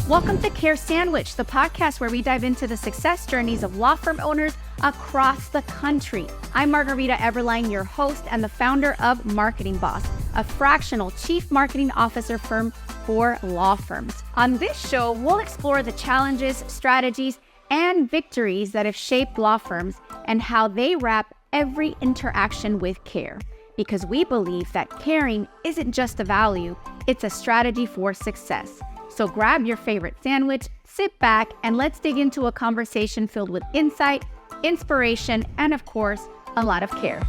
Welcome to Care Sandwich, the podcast where we dive into the success journeys of law firm owners across the country. I'm Margarita Eberline, your host and the founder of Marketing Boss, a fractional chief marketing officer firm for law firms. On this show, we'll explore the challenges, strategies, and victories that have shaped law firms and how they wrap every interaction with care. Because we believe that caring isn't just a value, it's a strategy for success. So grab your favorite sandwich, sit back, and let's dig into a conversation filled with insight, inspiration, and of course, a lot of care.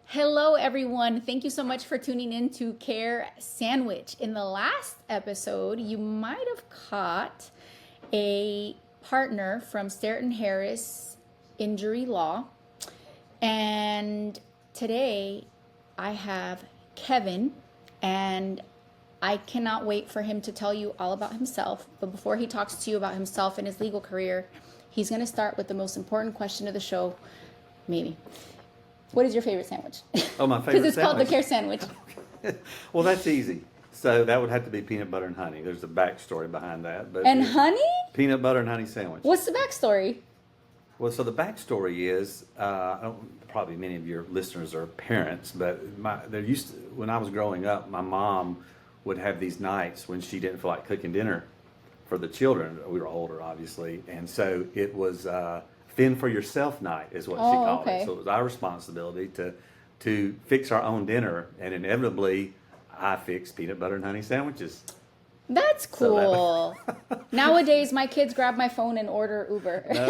Hello, everyone. Thank you so much for tuning in to Care Sandwich. In the last episode, you might have caught a partner from Starrett Harris Injury Law. And today I have Kevin, and I cannot wait for him to tell you all about himself. But before he talks to you about himself and his legal career, he's going to start with the most important question of the show, maybe. What is your favorite sandwich? Oh, my favorite Because it's called the Care Sandwich. Well, that's easy. So that would have to be peanut butter and honey. There's a backstory behind that. But And honey? Peanut butter and honey sandwich. What's the backstory? Well, so the backstory is, probably many of your listeners are parents, but when I was growing up, my mom would have these nights when she didn't feel like cooking dinner for the children. We were older, obviously, and so it was fend for yourself night is what she called it. So it was our responsibility to fix our own dinner, and inevitably, I fixed peanut butter and honey sandwiches. That's cool. Nowadays, my kids grab my phone and order Uber. No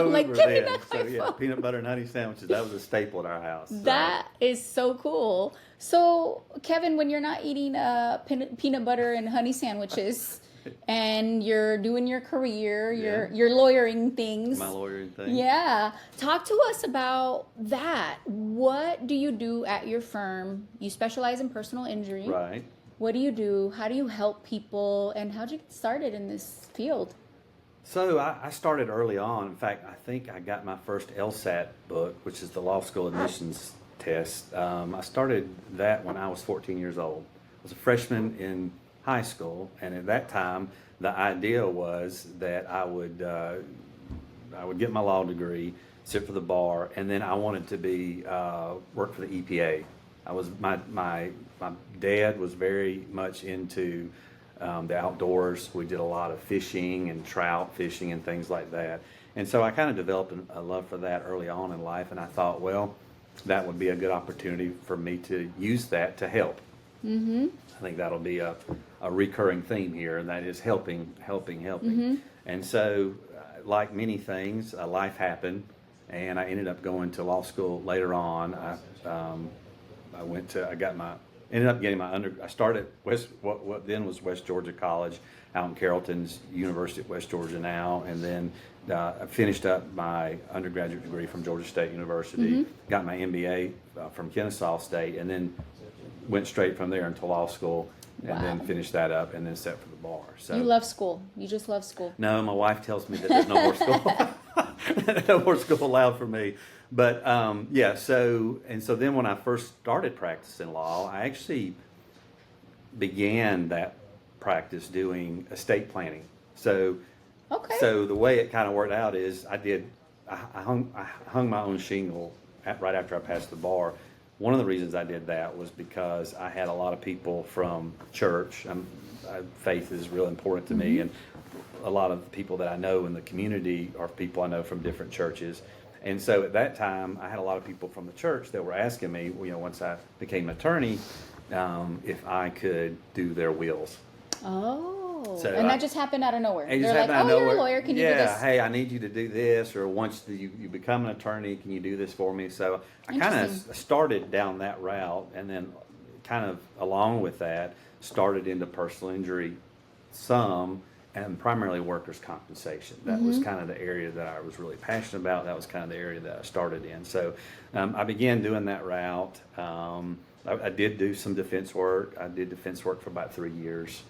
like, Uber give me then. back my phone. Peanut butter and honey sandwiches, that was a staple at our house. That is so cool. So, Kevin, when you're not eating peanut butter and honey sandwiches and you're doing your career, you're lawyering things. My lawyering thing. Yeah. Talk to us about that. What do you do at your firm? You specialize in personal injury. Right. What do you do? How do you help people? And how did you get started in this field? So I started early on. In fact, I think I got my first LSAT book, which is the law school admissions test. I started that when I was 14 years old. I was a freshman in high school, and at that time, the idea was that I would get my law degree, sit for the bar, and then I wanted to work for the EPA. My dad was very much into the outdoors. We did a lot of fishing and trout fishing and things like that. And so I kind of developed a love for that early on in life. And I thought, well, that would be a good opportunity for me to use that to help. Mm-hmm. I think that'll be a recurring theme here, and that is helping. Mm-hmm. And so, like many things, life happened, and I ended up going to law school later on. I started what then was West Georgia College out in Carrollton's University of West Georgia now, and then I finished up my undergraduate degree from Georgia State University, got my MBA from Kennesaw State, and then went straight from there into law school, and then finished that up, and then set for the bar. So you love school. You just love school. No, my wife tells me that there's no more school. No more school allowed for me. But so then when I first started practicing law, I actually began that practice doing estate planning. So the way it kind of worked out is I hung my own shingle right after I passed the bar. One of the reasons I did that was because I had a lot of people from church. Faith is real important to me, and a lot of the people that I know in the community are people I know from different churches. And so at that time, I had a lot of people from the church that were asking me, once I became an attorney, if I could do their wills. Oh, so and that just happened out of nowhere. They're like, you're a lawyer, can you do this? Yeah, hey, I need you to do this, or once you become an attorney, can you do this for me? So I kind of started down that route, and then kind of along with that, started into personal injury some, and primarily workers' compensation. That was kind of the area that I was really passionate about. That was kind of the area that I started in. So I began doing that route. I did do some defense work. I did defense work for about 3 years,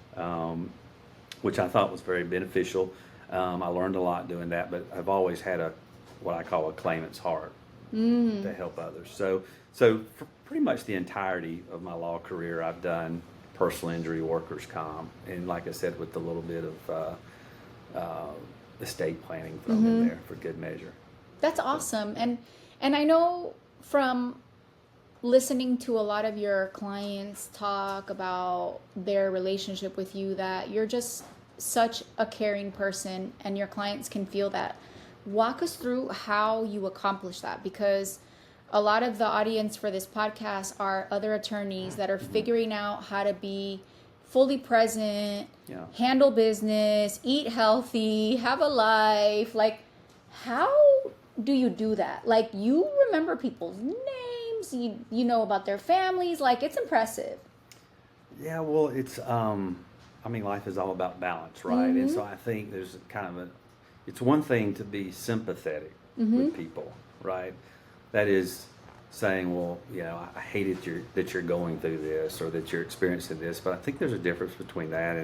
which I thought was very beneficial. I learned a lot doing that, but I've always had what I call a claimant's heart. to help others. So for pretty much the entirety of my law career, I've done personal injury, workers' comp, and like I said, with a little bit of estate planning thrown in there for good measure. That's awesome. And I know from listening to a lot of your clients talk about their relationship with you that you're just such a caring person, and your clients can feel that. Walk us through how you accomplish that, because a lot of the audience for this podcast are other attorneys that are figuring out how to be fully present, handle business, eat healthy, have a life. Like, how do you do that? Like, you remember people's names, you know about their families. Like, it's impressive. Yeah, well, it's life is all about balance, right? And so I think there's it's one thing to be sympathetic with people, right? That is saying, well, I hate it that you're going through this or that you're experiencing this, but I think there's a difference between that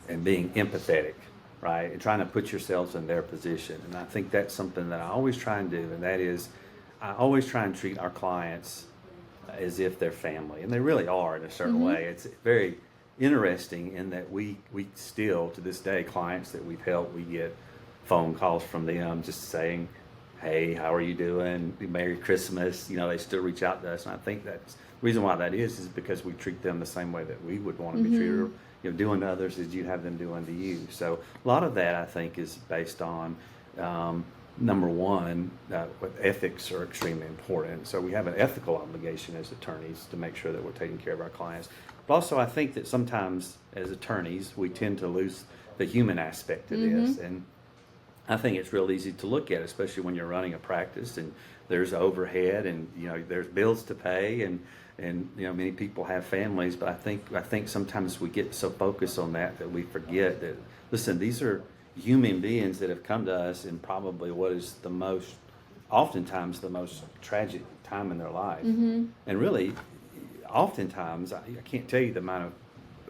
and being empathetic, right? And trying to put yourselves in their position. And I think that's something that I always try and do, and that is I always try and treat our clients as if they're family, and they really are in a certain way. It's very interesting in that we still, to this day, clients that we've helped, we get phone calls from them just saying, hey, how are you doing? Merry Christmas. They still reach out to us. And I think that's the reason why that is because we treat them the same way that we would want to be treated, doing to others as you have them do unto you. So a lot of that, I think, is based on, number one, what ethics are extremely important. So we have an ethical obligation as attorneys to make sure that we're taking care of our clients. But also, I think that sometimes as attorneys, we tend to lose the human aspect of this. And I think it's real easy to look at, especially when you're running a practice and there's overhead and there's bills to pay and many people have families. But I think sometimes we get so focused on that we forget that, listen, these are human beings that have come to us in probably what is oftentimes the most tragic time in their life. And really, oftentimes, I can't tell you the amount of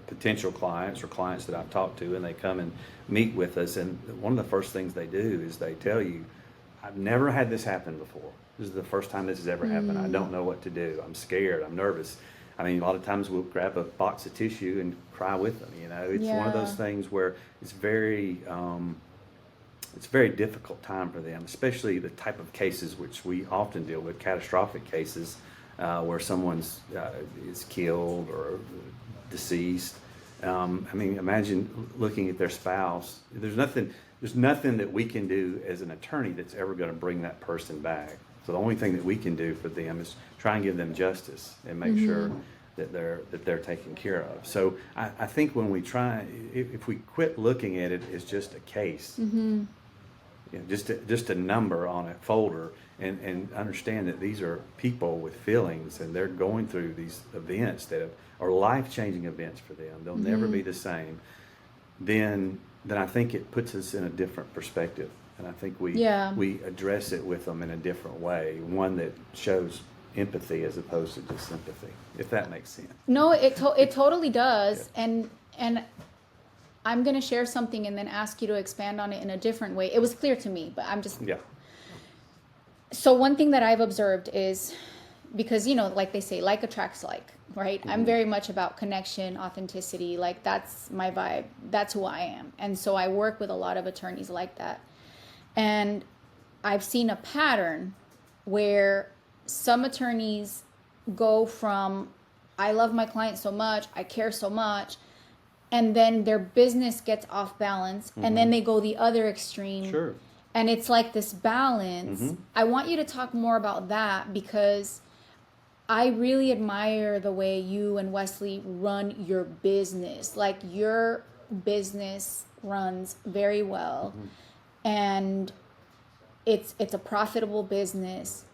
potential clients or clients that I've talked to, and they come and meet with us, and one of the first things they do is they tell you, I've never had this happen before. This is the first time this has ever happened. I don't know what to do. I'm scared. I'm nervous. A lot of times we'll grab a box of tissue and cry with them. It's one of those things where it's very difficult time for them, especially the type of cases which we often deal with, catastrophic cases, where someone's is killed or deceased. Imagine looking at their spouse. There's nothing that we can do as an attorney that's ever going to bring that person back. So the only thing that we can do for them is try and give them justice and make sure that they're taken care of. So I think when we try, if we quit looking at it as just a case, just a number on a folder, and understand that these are people with feelings and they're going through these events that are life-changing events for them. They'll never be the same. Then I think it puts us in a different perspective. And I think we address it with them in a different way, one that shows empathy as opposed to just sympathy, if that makes sense. No, it totally does. Yeah. And I'm going to share something and then ask you to expand on it in a different way. It was clear to me, but I'm just... Yeah. So one thing that I've observed is, because, like they say, like attracts like, right? I'm very much about connection, authenticity. Like, that's my vibe. That's who I am. And so I work with a lot of attorneys like that. And I've seen a pattern where some attorneys go from, I love my client so much, I care so much, and then their business gets off balance, and then they go the other extreme. Sure. And it's like this balance. I want you to talk more about that, because I really admire the way you and Wesley run your business. Like, your business runs very well. And it's a profitable business.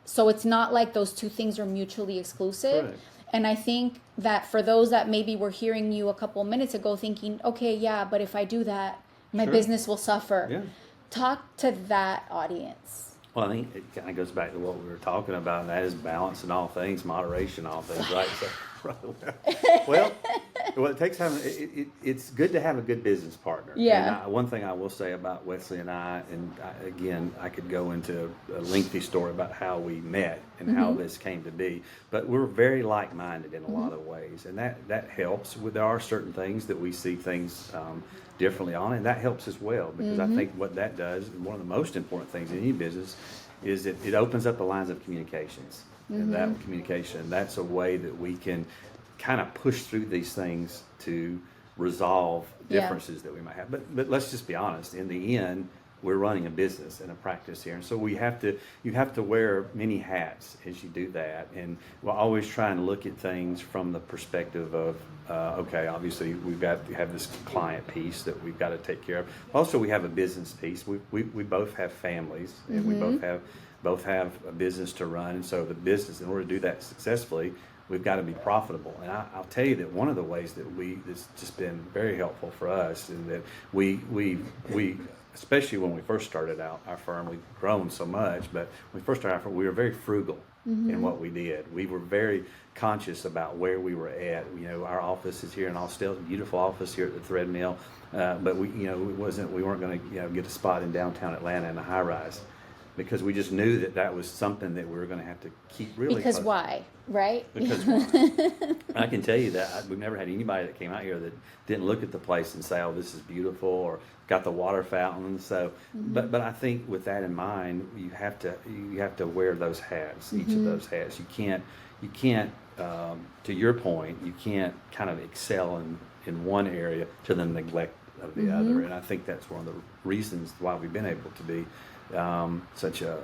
So it's not like those two things are mutually exclusive. Right. And I think that for those that maybe were hearing you a couple minutes ago thinking, okay, yeah, but if I do that, my business will suffer. Yeah. Talk to that audience. Well, I think it kind of goes back to what we were talking about, and that is balance in all things, moderation in all things, right? So, well, Well, it takes having it's good to have a good business partner. Yeah. And one thing I will say about Wesley and I, again, I could go into a lengthy story about how we met and how this came to be, but we're very like-minded in a lot of ways, and that helps. There are certain things that we see things differently on, and that helps as well, because I think what that does, and one of the most important things in any business, is it opens up the lines of communications. And that communication, that's a way that we can kind of push through these things to resolve differences that we might have. But let's just be honest, in the end, we're running a business and a practice here. And so you have to wear many hats as you do that. And we're always trying to look at things from the perspective of, okay, obviously we have this client piece that we've got to take care of. Also, we have a business piece. We both have families, and we both have a business to run. And so the business, in order to do that successfully, we've got to be profitable. And I'll tell you that one of the ways that that's just been very helpful for us, and that we especially when we first started out our firm, we've grown so much, but when we first started our firm, we were very frugal in what we did. We were very conscious about where we were at. Our office is here in Austell, beautiful office here at the Thread Mill, but we weren't going to get a spot in downtown Atlanta in a high rise, because we just knew that was something that we were going to have to keep really because close. Why, right? Because why? I can tell you that we've never had anybody that came out here that didn't look at the place and say, "Oh, this is beautiful," or got the water fountain. So, but I think with that in mind, you have to wear those hats, each of those hats. You can't. To your point, you can't kind of excel in one area to the neglect of the other. And I think that's one of the reasons why we've been able to be such a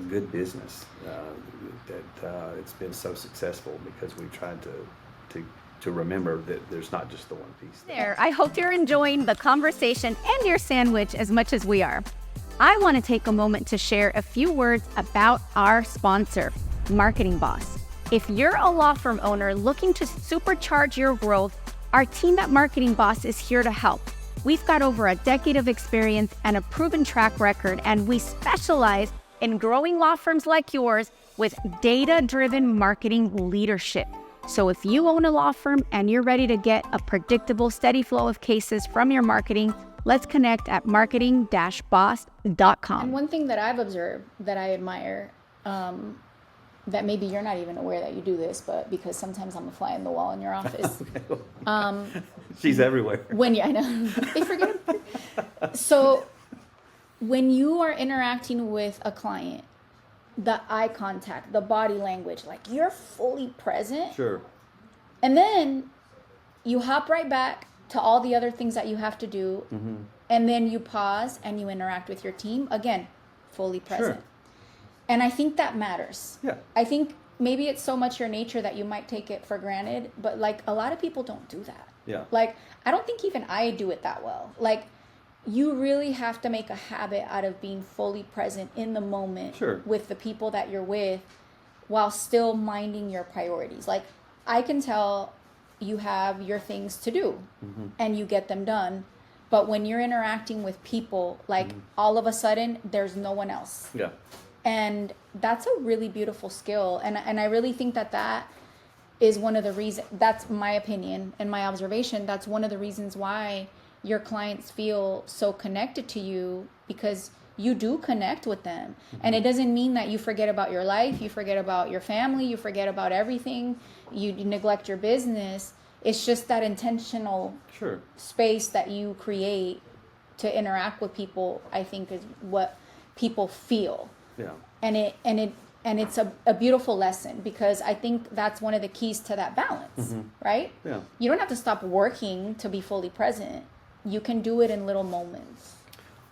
good business, that it's been so successful, because we've tried to remember that there's not just the one piece there. I hope you're enjoying the conversation and your sandwich as much as we are. I want to take a moment to share a few words about our sponsor, Marketing Boss. If you're a law firm owner looking to supercharge your growth, our team at Marketing Boss is here to help. We've got over a decade of experience and a proven track record, and we specialize in growing law firms like yours with data-driven marketing leadership. So if you own a law firm and you're ready to get a predictable, steady flow of cases from your marketing, let's connect at marketing-boss.com. And one thing that I've observed that I admire, that maybe you're not even aware that you do this, but because sometimes I'm a fly on the wall in your office. She's everywhere. I know. They forget. So when you are interacting with a client, the eye contact, the body language, like you're fully present. Sure. And then you hop right back to all the other things that you have to do. And then you pause and you interact with your team. Again, fully present. Sure. And I think that matters. Yeah. I think maybe it's so much your nature that you might take it for granted, but like a lot of people don't do that. Yeah. Like, I don't think even I do it that well. Like, you really have to make a habit out of being fully present in the moment with the people that you're with, while still minding your priorities. Like, I can tell you have your things to do and you get them done. But when you're interacting with people, like all of a sudden there's no one else. Yeah. And that's a really beautiful skill. And I really think that is one of the reasons, that's my opinion and my observation, that's one of the reasons why your clients feel so connected to you, because you do connect with them. And it doesn't mean that you forget about your life, you forget about your family, you forget about everything, you neglect your business. It's just that intentional space that you create to interact with people, I think, is what people feel. Yeah. And it's a beautiful lesson, because I think that's one of the keys to that balance, right? Yeah. You don't have to stop working to be fully present. You can do it in little moments.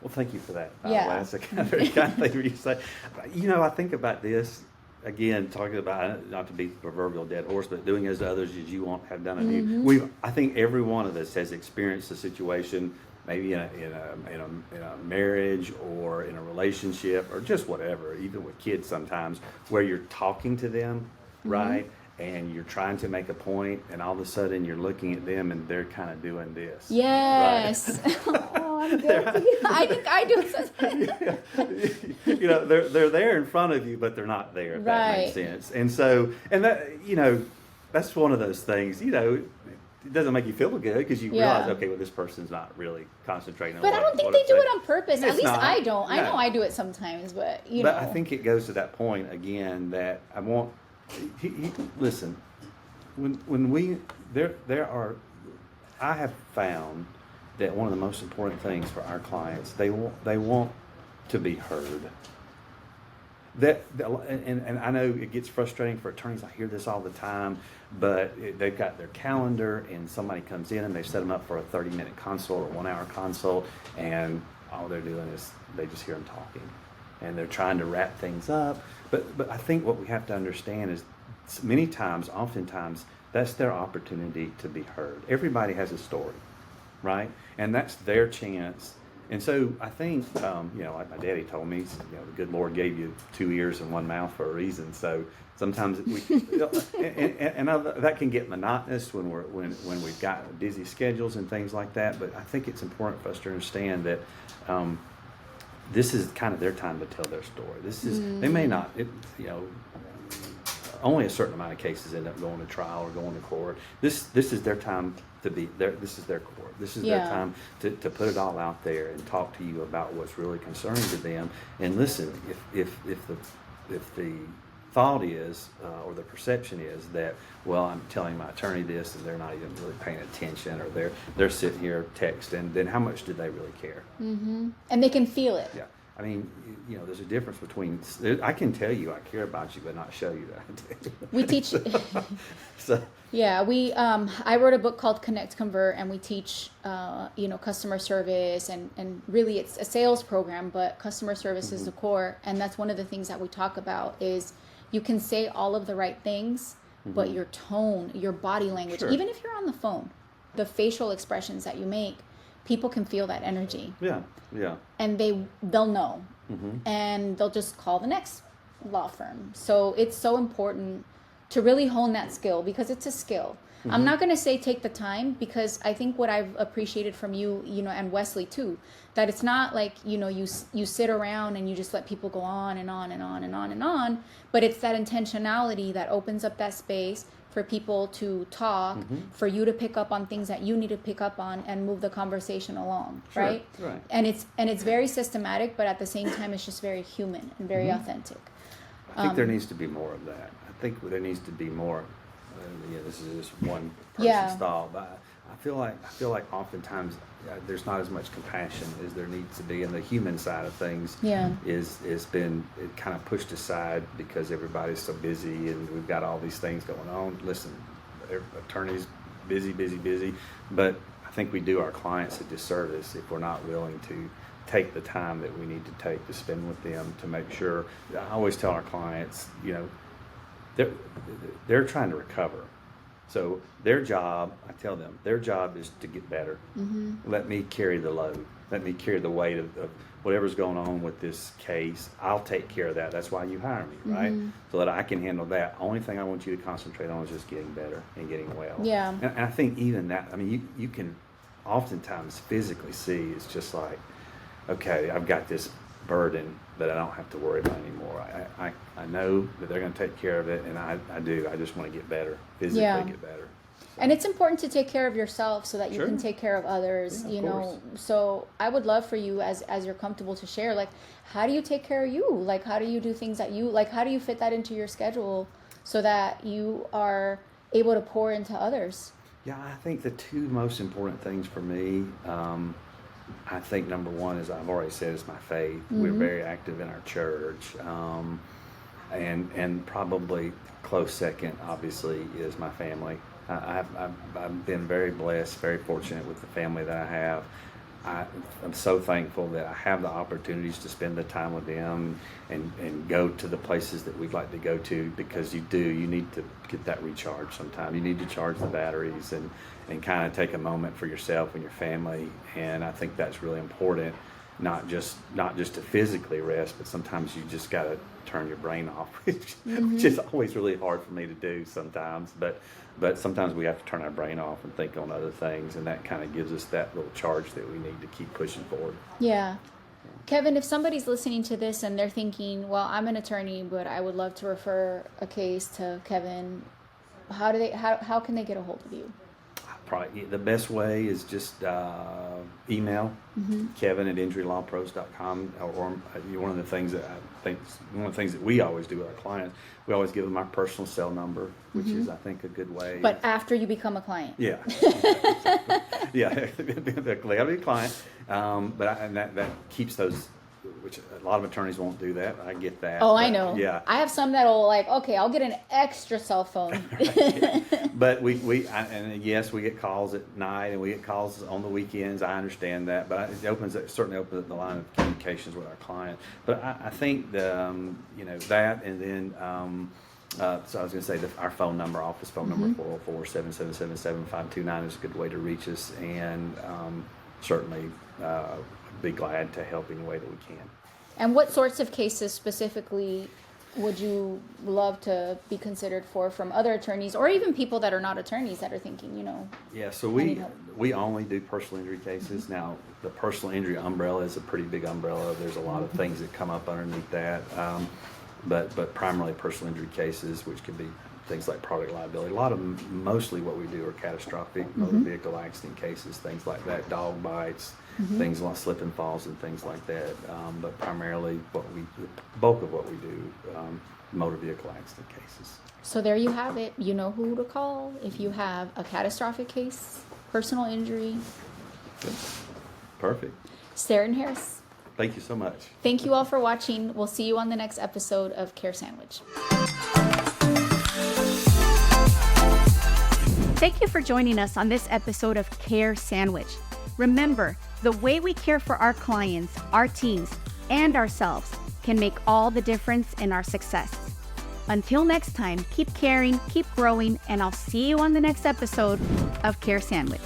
Well, thank you for that. Yeah. That's a very kind thing for you to say. I think about this, again, talking about, not to be the proverbial dead horse, but doing as others as you won't have done unto you. I think every one of us has experienced a situation, maybe in a marriage or in a relationship or just whatever, even with kids sometimes, where you're talking to them, right? And you're trying to make a point, and all of a sudden you're looking at them and they're kind of doing this. Yes. Right? Oh, I'm guilty. I think I do sometimes. They're there in front of you, but they're not there, if that makes sense. And so, and that, that's one of those things, it doesn't make you feel good because you realize, okay, well, this person's not really concentrating on But I don't think they do it on purpose. At least not. I don't. No. I know I do it sometimes, but you know. But I think it goes to that point again that I want. Listen, when we there are, I have found that one of the most important things for our clients, they want to be heard. And I know it gets frustrating for attorneys. I hear this all the time, but they've got their calendar and somebody comes in and they set them up for a 30-minute consult or 1-hour consult, and all they're doing is they just hear them talking and they're trying to wrap things up. But I think what we have to understand is oftentimes, that's their opportunity to be heard. Everybody has a story, right? And that's their chance. And so I think, like my daddy told me, the good Lord gave you 2 ears and 1 mouth for a reason. So sometimes that can get monotonous when we've got busy schedules and things like that. But I think it's important for us to understand that this is kind of their time to tell their story. This is they may not, only a certain amount of cases end up going to trial or going to court. This is their time to be there. This is their court. This is their time to put it all out there and talk to you about what's really concerning to them. And listen, if the thought is or the perception is that, well, I'm telling my attorney this and they're not even really paying attention, or they're sitting here texting, then how much do they really care? Mm-hmm. And they can feel it. Yeah. I mean, there's a difference between, I can tell you I care about you, but not show you that. We teach. So. Yeah, I wrote a book called Connect Convert, and we teach, customer service, and really it's a sales program, but customer service is the core. And that's one of the things that we talk about is you can say all of the right things, but your tone, your body language, even if you're on the phone, the facial expressions that you make, people can feel that energy. Yeah. And they'll know. And they'll just call the next law firm. So it's so important to really hone that skill, because it's a skill. I'm not going to say take the time, because I think what I've appreciated from you, and Wesley too, that it's not like, you sit around and you just let people go on and on and on and on and on, but it's that intentionality that opens up that space for people to talk, for you to pick up on things that you need to pick up on and move the conversation along, right? And it's very systematic, but at the same time, it's just very human and very authentic. I think there needs to be more of that. I think there needs to be more. This is just one person's thought, but I feel like oftentimes there's not as much compassion as there needs to be, and the human side of things is been kind of pushed aside because everybody's so busy and we've got all these things going on. Listen, attorneys busy, but I think we do our clients a disservice if we're not willing to take the time that we need to take to spend with them to make sure. I always tell our clients, they're trying to recover. So their job, I tell them, their job is to get better. Let me carry the load. Let me carry the weight of whatever's going on with this case. I'll take care of that. That's why you hire me, right? So that I can handle that. Only thing I want you to concentrate on is just getting better and getting well. Yeah. And I think even that, I mean, you can oftentimes physically see it's just like, okay, I've got this burden that I don't have to worry about anymore. I know that they're going to take care of it, and I do. I just want to get better, physically get better. So. And it's important to take care of yourself so that you can take care of others, So I would love for you, as you're comfortable, to share, like, how do you take care of you? Like, how do you do things that you, like, how do you fit that into your schedule so that you are able to pour into others? Yeah, I think the two most important things for me, I think number one, as I've already said, is my faith. We're very active in our church, and probably close second, obviously, is my family. I've been very blessed, very fortunate with the family that I have. I'm so thankful that I have the opportunities to spend the time with them and go to the places that we'd like to go to, because you need to get that recharge sometime. You need to charge the batteries and kind of take a moment for yourself and your family. And I think that's really important, not just to physically rest, but sometimes you just got to turn your brain off, which is always really hard for me to do sometimes. But sometimes we have to turn our brain off and think on other things, and that kind of gives us that little charge that we need to keep pushing forward. Yeah. Kevin, if somebody's listening to this and they're thinking, well, I'm an attorney, but I would love to refer a case to Kevin, how can they get a hold of you? probably the best way is just email Kevin@injurylawpros.com, or one of the things that we always do with our clients, we always give them our personal cell number, which is, I think, a good way. But after you become a client. Yeah. Yeah, they gotta be a client. And that keeps those, which a lot of attorneys won't do that. I get that. Oh, I know. Yeah. I have some that'll okay, I'll get an extra cell phone. But and yes, we get calls at night and we get calls on the weekends. I understand that, but it certainly opens up the line of communications with our client. But I think that, and then, so I was going to say our phone number, office phone number, 404-777-7529 is a good way to reach us, and certainly be glad to help any way that we can. And what sorts of cases specifically would you love to be considered for from other attorneys, or even people that are not attorneys that are thinking, Yeah, so we only do personal injury cases. Now, the personal injury umbrella is a pretty big umbrella. There's a lot of things that come up underneath that. But primarily personal injury cases, which could be things like product liability. Mostly what we do are catastrophic motor vehicle accident cases, things like that, dog bites, things like slip and falls and things like that. But primarily the bulk of what we do, motor vehicle accident cases. So there you have it. You know who to call if you have a catastrophic case, personal injury. Good. Perfect. Starrett Harris. Thank you so much. Thank you all for watching. We'll see you on the next episode of Care Sandwich. Thank you for joining us on this episode of Care Sandwich. Remember, the way we care for our clients, our teams, and ourselves can make all the difference in our success. Until next time, keep caring, keep growing, and I'll see you on the next episode of Care Sandwich.